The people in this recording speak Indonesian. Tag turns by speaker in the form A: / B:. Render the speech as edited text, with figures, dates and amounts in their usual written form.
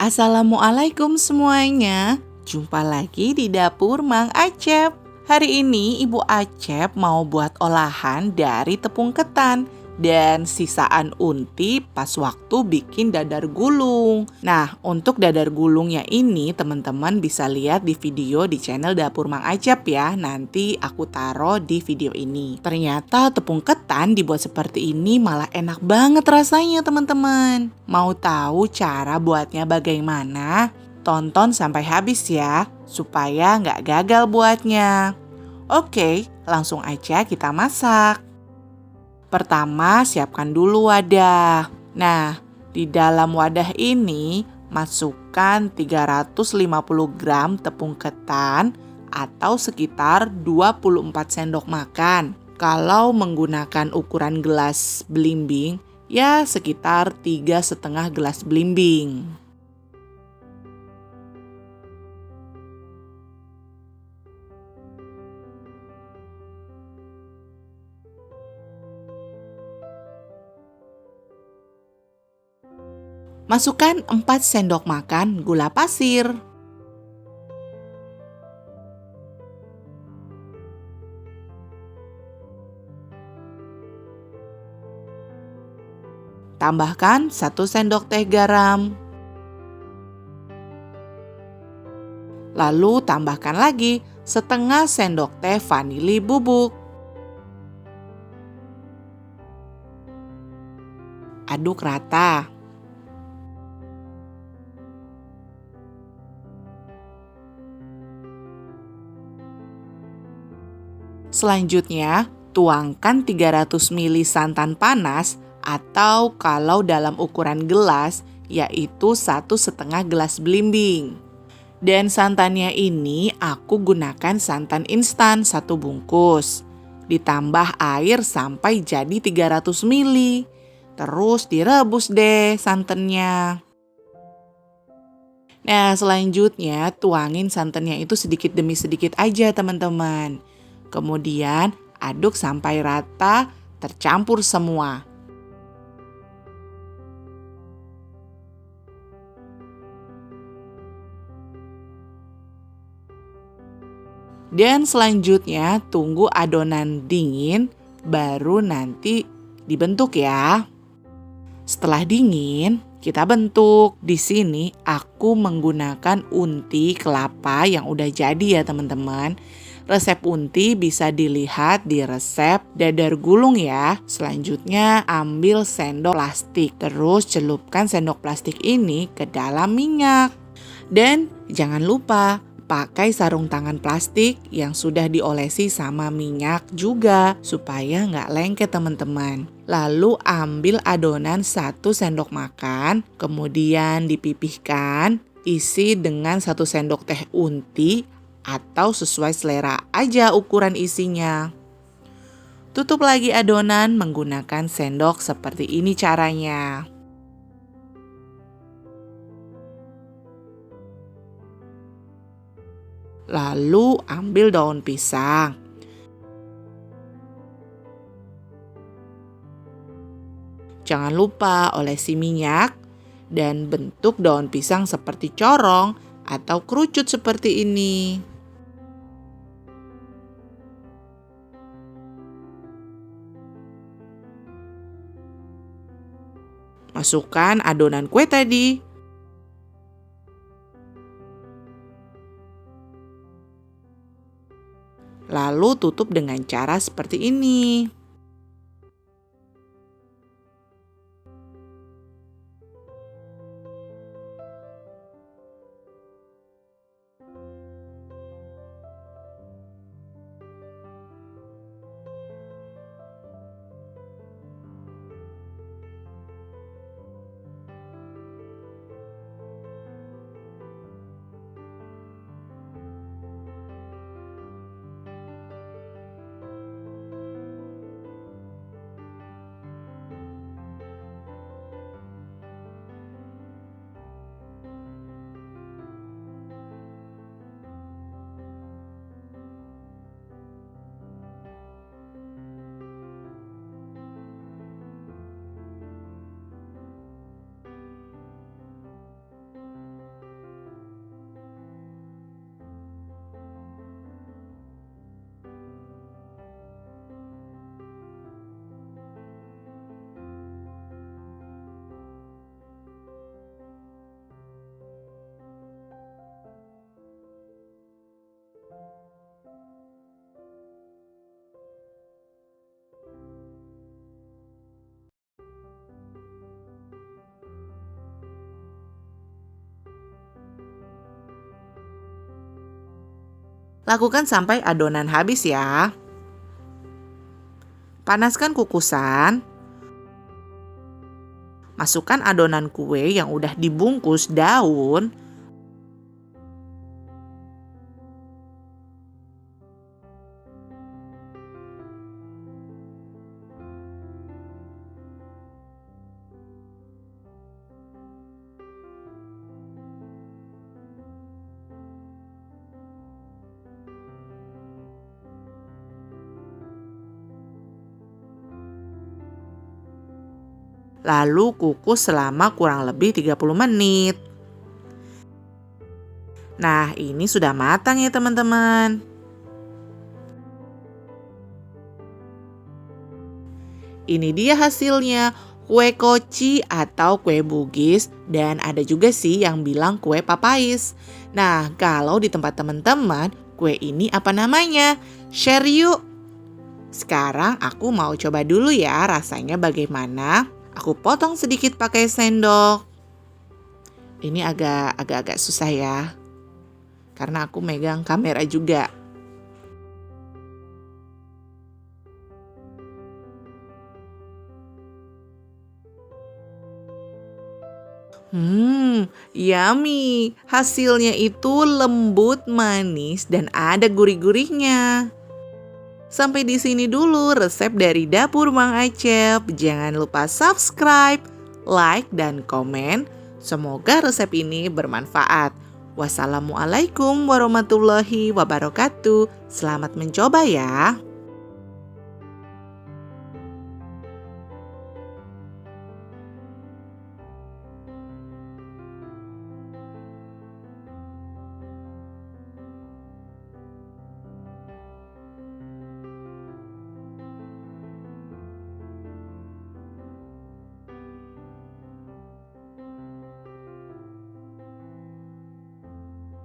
A: Assalamualaikum semuanya. Jumpa lagi di dapur Mang Acep. Hari ini Ibu Acep mau buat olahan dari tepung ketan dan sisaan unti pas waktu bikin dadar gulung. Nah, untuk dadar gulungnya ini teman-teman bisa lihat di video di channel dapur Mang Acep ya. Nanti aku taruh di video ini. Ternyata tepung ketan dibuat seperti ini malah enak banget rasanya teman-teman. Mau tahu cara buatnya bagaimana? Tonton sampai habis ya, supaya nggak gagal buatnya. Oke, langsung aja kita masak. Pertama, siapkan dulu wadah. Nah, di dalam wadah ini masukkan 350 gram tepung ketan atau sekitar 24 sendok makan. Kalau menggunakan ukuran gelas belimbing, ya sekitar 3,5 gelas belimbing. Masukkan 4 sendok makan gula pasir. Tambahkan 1 sendok teh garam. Lalu tambahkan lagi setengah sendok teh vanili bubuk. Aduk rata. Selanjutnya, tuangkan 300 ml santan panas atau kalau dalam ukuran gelas, yaitu 1,5 gelas belimbing. Dan santannya ini aku gunakan santan instan 1 bungkus. Ditambah air sampai jadi 300 ml. Terus direbus deh santannya. Nah, selanjutnya tuangin santannya itu sedikit demi sedikit aja teman-teman. Kemudian aduk sampai rata, tercampur semua. Dan selanjutnya tunggu adonan dingin, baru nanti dibentuk ya. Setelah dingin, kita bentuk. Di sini aku menggunakan unti kelapa yang udah jadi ya teman-teman. Resep unti bisa dilihat di resep dadar gulung ya. Selanjutnya ambil sendok plastik. Terus celupkan sendok plastik ini ke dalam minyak. Dan jangan lupa pakai sarung tangan plastik yang sudah diolesi sama minyak juga supaya nggak lengket teman-teman. Lalu ambil adonan 1 sendok makan, kemudian dipipihkan, isi dengan 1 sendok teh unti atau sesuai selera aja ukuran isinya. Tutup lagi adonan menggunakan sendok seperti ini caranya. Lalu ambil daun pisang. Jangan lupa olesi minyak dan bentuk daun pisang seperti corong atau kerucut seperti ini. Masukkan adonan kue tadi. Lalu tutup dengan cara seperti ini. Lakukan sampai adonan habis ya. Panaskan kukusan. Masukkan adonan kue yang udah dibungkus daun. Lalu kukus selama kurang lebih 30 menit. Nah, ini sudah matang ya teman-teman. Ini dia hasilnya, kue koci atau kue bugis, dan ada juga sih yang bilang kue papais. Nah, kalau di tempat teman-teman, kue ini apa namanya? Share yuk! Sekarang aku mau coba dulu ya rasanya bagaimana. Aku potong sedikit pakai sendok. Ini agak susah ya, karena aku megang kamera juga. Yummy. Hasilnya itu lembut, manis, dan ada gurih-gurihnya. Sampai di sini dulu resep dari Dapur Mang Acep. Jangan lupa subscribe, like, dan komen. Semoga resep ini bermanfaat. Wassalamualaikum warahmatullahi wabarakatuh. Selamat mencoba ya.